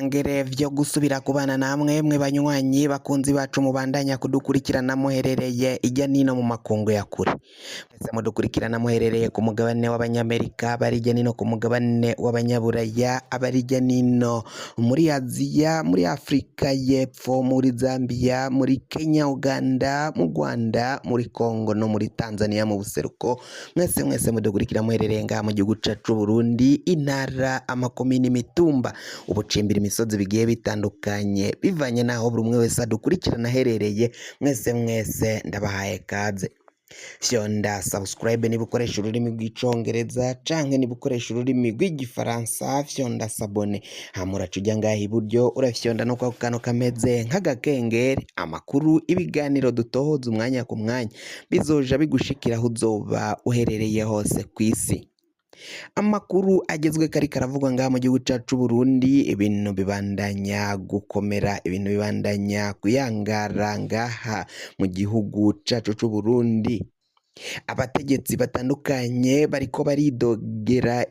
ntangere vyo gusubira kubana namwe mwe banywanyi bakunzi bacu mubandanya kudukurikirana muherereye ijya nino mu makungu ya kure mwese mudukurikirana muherereye ku mugabane w'abanyamerika bari ijya nino ku mugabane w'abanyaburaya abari ijya nino muri Aziya muri Afrika y'Epfo muri Zambia muri Kenya Uganda mu Rwanda muri Kongo no muri Tanzania mu buseruko mwese mudukurikira muherereye ngaha mu gihugu cacu Burundi intara amakomini mitumba ubucimbira imisozi bigiye bitandukanye bivanye naho buri umwe wese adukurikirana aherereye mwese ndabahaye kaze fyonda subscribe niba ukoresha ururimi rw'icongereza canke niba ukoresha ururimi rw'igifaransa fyonda sabone hamuraca ujya ngaha iburyo urafyonda no kwa kano kameze nk'agakengeri amakuru ibiganiro dutohoza umwanya ku mwanya bizoja bigushikira aho uzoba uherereye hose kw'isi. Amakuru agezwe kari karavugwa ngaha mu gihugu cacu Burundi ibintu bibandanya gukomera ibintu bibandanya kuyangara ngaha mu gihugu cacu c'u Burundi abategetsi batandukanye bariko baridogera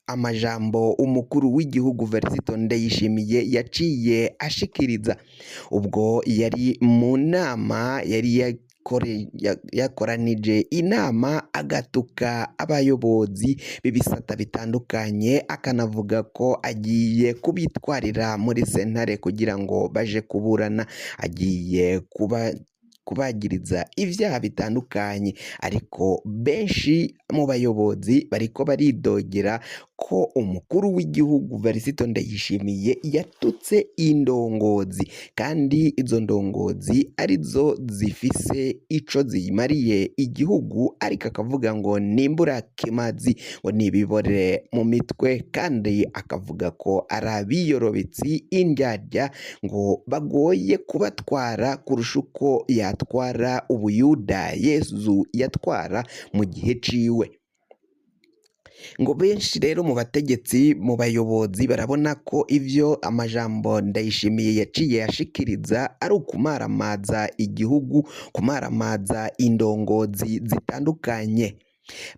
amajambo umukuru w'igihugu Varisito Ndayishimiye yaciye ashikiriza ubwo yari mu nama yari yakoranije inama agatuka abayobozi b'ibisata bitandukanye akanavuga ko agiye kubitwarira muri sentare kugira ngo baje kuburana agiye kubagiriza ivyaha bitandukanye ariko benshi mu bayobozi bariko baridogera ko umukuru w'igihugu Varisito Ndayishimiye yatutse indongozi kandi izo ndongozi arizo zifise ico zimariye igihugu ariko akavuga ngo nimbura kimazi ngo nibibore mu mitwe kandi akavuga ko arabiyorobetsi indyarya ngo bagoye kubatwara kurusha uko yatwara ubuyuda Yesu yatwara mu gihe ciwe ngo benshi rero mu bategetsi mu bayobozi barabona ko ivyo amajambo Ndayishimiye yaciye yashikiriza ari ukumaramaza igihugu kumaramaza indongozi zitandukanye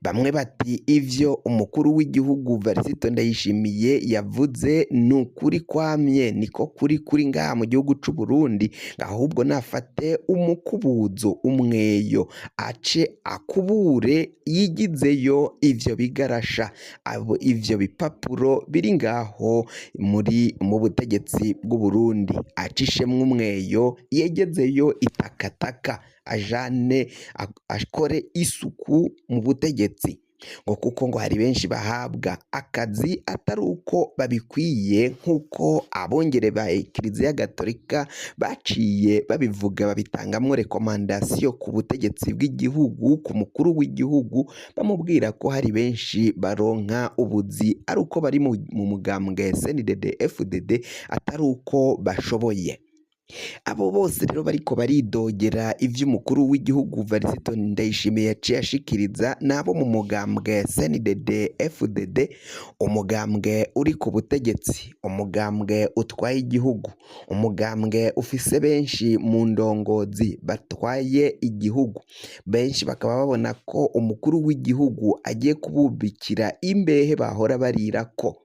bamwe bati ivyo umukuru w'igihugu Varisito Ndayishimiye yavuze nukuri kwamye niko kuri ngaha mu gihugu c'u Burundi ahubwo nafate umukubuzo umweyo ace akubure yigizeyo ivyo bigarasha abo ivyo bipapuro biri ngaho mu butegetsi bw'u Burundi acishemwe umweyo yegezeyo itakataka ajane akore isuku mu butegetsi ngo kuko ngo hari benshi bahabwa akazi atari uko babikwiye nk'uko abongere ba Kiliziya Gatolika baciye babivuga babitangamwo rekomandasiyo ku butegetsi bw'igihugu ku mukuru w'igihugu bamubwira ko hari benshi baronka ubuzi ari uko bari mu mugambwe CNDD FDD atari uko bashoboye. Abo bose rero bariko baridogera ivy'umukuru w'igihugu Varisito Ndayishimiye yaciye ashikiriza nabo mu mugambwe CNDD FDD umugambwe uri ku butegetsi umugambwe utwaye igihugu umugambwe ufise benshi mu ndongozi batwaye igihugu benshi bakaba babona ko umukuru w'igihugu agiye kububikira imbehe bahora barirako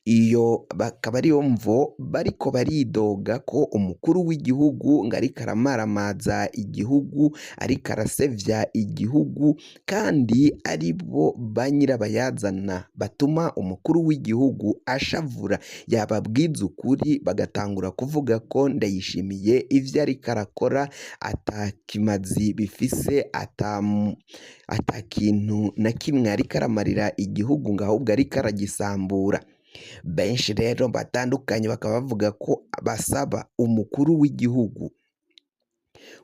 iyo bakaba ariyo mvo bariko baridoga ko umukuru w'igihugu ngo ariko aramaramaza igihugu ariko arasevya igihugu kandi aribo ba nyirabayazana batuma umukuru w'igihugu ashavura yababwiza ukuri bagatangura kuvuga ko Ndayishimiye ivyo ariko arakora atakimazi bifise atakintu na kimwe ariko aramarira igihugu ngo ahubwo ariko aragisambura. Benshi rero batandukanye bakaba bavuga ko basaba umukuru w'igihugu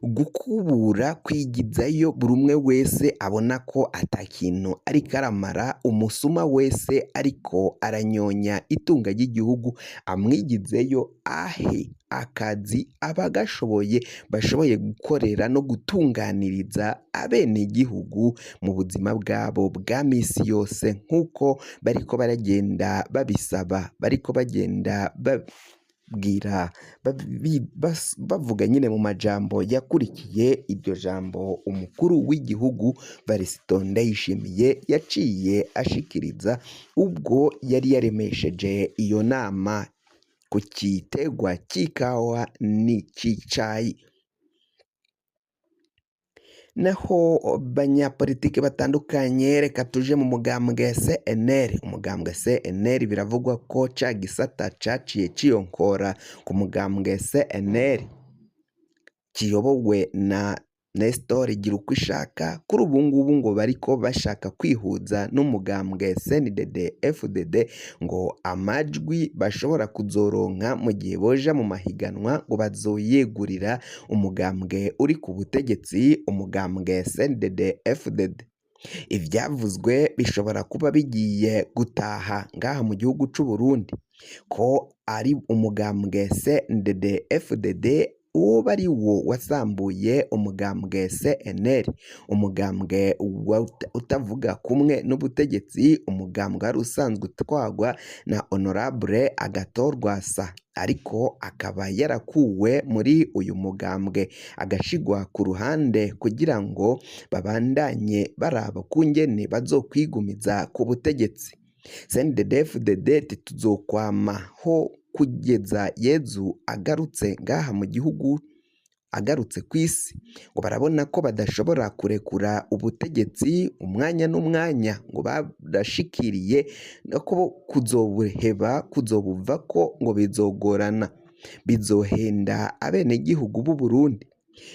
gukubura kwigizayo buri umwe wese abona ko atakintu ariko aramara umusuma wese ariko aranyonya itunga ry'igihugu amwigizeyo ahe akazi abagashoboye bashoboye gukorera no gutunganiriza abenegihugu mu buzima bwabo bwa misi yose nk'uko bariko baragenda babisaba bariko bagenda bavuga nyine mu majambo yakurikiye iryo jambo umukuru w'igihugu Varisito Ndayishimiye yaciye ashikiriza ubwo yari yaremesheje iyo nama ku gitegwa cy'ikawa n'ic'icayi. Naho banyapolitiki batandukanye reka tuje mu mugambwe CNL. Umugambwe CNL biravugwa ko ca gisata caciye ciyonkora ku mugambwe CNL kiyobowe na Nestor Girukishaka. Kuri ubu ngubu ngo bariko bashaka kwihuza n'umugambwe CNDD FDD ngo amajwi bashobora kuzoronka mu gihe boja mu mahiganwa ngo bazoyegurira umugambwe uri ku butegetsi, umugambwe CNDD FDD. Ivyavuzwe bishobora kuba bigiye gutaha ngaha mu gihugu c'u Burundi ko ari umugambwe CNDD FDD uwo bari wo wasambuye umugambwe CNL, umugambwe utavuga kumwe n'ubutegetsi, umugambwe wari usanzwe utwagwa na Honorable Agathon Rwasa, ariko akaba yarakuwe muri uyu mugambwe agashigwa ku ruhande kugira ngo babandanye baraba kungene bazokwigumiza ku butegetsi. CNDD-FDD tuzokwamaho kugeza Yezu agarutse ngaha mu gihugu, agarutse ku isi, ngo barabona ko badashobora kurekura ubutegetsi umwanya n'umwanya, ngo barashikiriye ko kuzobuheba kuzobuva ko ngo bizogorana, bizohenda abenegihugu b'u Burundi.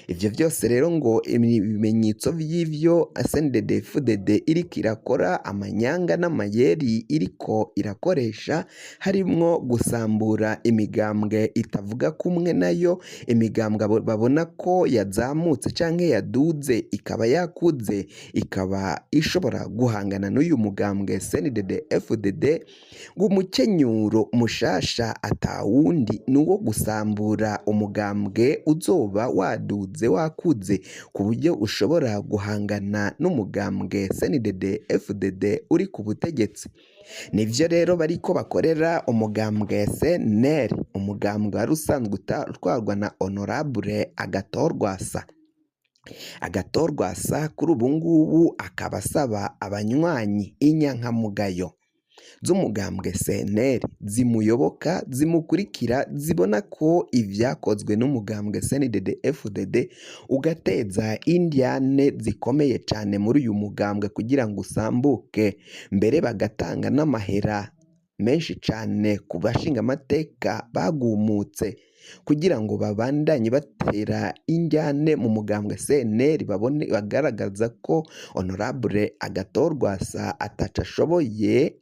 Ivyo vyose rero ngo ibimenyetso vy'ivyo CNDD-FDD iriko irakora, amanyanga n'amayeri iriko irakoresha, harimwo gusambura imigambwe itavuga kumwe nayo, imigambwe babona ko yazamutse canke yaduze ikaba yakuze, ikaba ishobora guhangana n'uyu mugambwe CNDD-FDD. ngo umukenyuro mushasha atawundi nuwo gusambura umugambwe uzoba waduze wakuze ku buryo ushobora guhangana n'umugambwe CNDD-FDD uri ku butegetsi. Nivyo rero bariko bakorera umugambwe CNL, umugambwe wari usanzwe utwarwa na Honorable Agathon Rwasa. Agathon Rwasa kuri ubu ngubu akaba asaba abanywanyi inyankamugayo z'umugambwe CNL zimuyoboka, zimukurikira, zibona ko ivyakozwe n'umugambwe CNDD-FDD ugateza indyane zikomeye cane muri uyu mugambwe kugira ngo usambuke, mbere bagatanga n'amahera menshi cane ku bashinga amateka bagumutse kugira ngo babandanye batera indyane mu mugambwe CNL, babone bagaragaza ko Honorable Agathon Rwasa ataco ashoboye.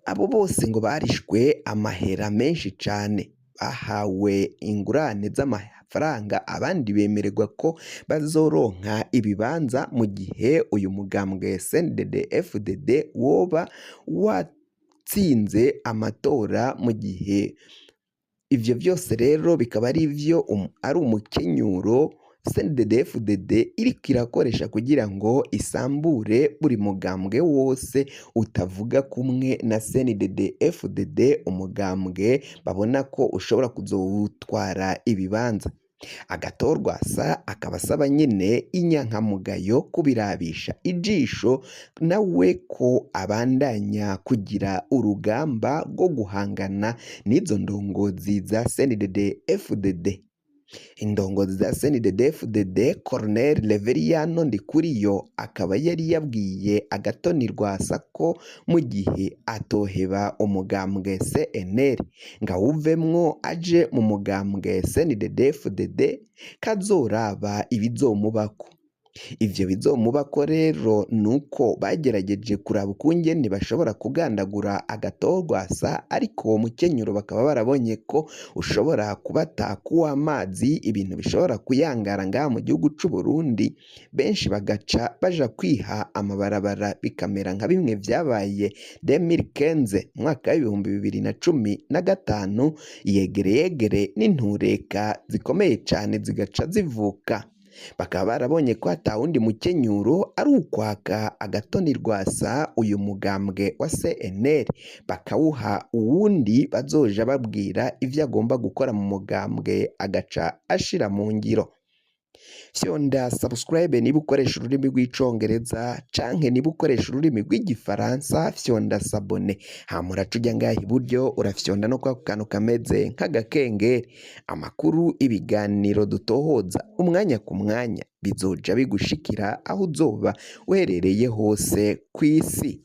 Abo bose ngo barishwe amahera menshi cane, bahawe ingurane z'amafaranga, abandi bemererwa ko bazoronka ibibanza mu gihe uyu mugambwe CNDD-FDD woba watsinze amatora. Mu gihe ivyo vyose rero bikaba ari ivyo ari umukenyuro CNDD-FDD iriko irakoresha kugira ngo isambure buri mugambwe wose utavuga kumwe na CNDD-FDD, umugambwe babona ko ushobora kuzowutwara ibibanza. Agathon Rwasa akaba asaba nyene inyankamugayo kubirabisha ijisho nawe ko abandanya kugira urugamba rwo guhangana n'izo ndongozi za CNDD-FDD. Indongozi za CNDD-FDD Colonel Reveriyano Ndikuriyo akaba yari yabwiye Agathon Rwasa ko mu gihe atoheba umugambwe CNL ngo awuvemwo aje mu mugambwe CNDD-FDD kazoraba ibizomubako. Ivyo bizomubako rero nuko bagerageje kuraba ukungene bashobora kugandagura Agathon Rwasa, ariko uwo mukenyuro bakaba barabonye ko ushobora kubata kuw'amazi, ibintu bishobora kuyangara ngaha mu gihugu c'u Burundi, benshi bagaca baja kwiha amabarabara, bikamera nka bimwe vyabaye 2015 mwaka w'ibihumbi 2015, yegere n'intureka zikomeye cane zigaca zivuka. Bakaba barabonye ko atawundi mukenyuro ari ukwaka Agathon Rwasa uyu mugambwe wa CNL, bakawuha uwundi bazoja babwira ivyo agomba gukora mu mugambwe agaca ashira mu ngiro. fyonda subscribe niba ukoresha ururimi rw'icongereza canke niba ukoresha ururimi rw'igifaransa fyonda sabone, hama uraca uja ngaha iburyo urafyonda no kwa kantu kameze nk'agakengeri, amakuru ibiganiro dutohoza umwanya ku mwanya bizoja bigushikira aho uzoba uherereye hose kw'isi.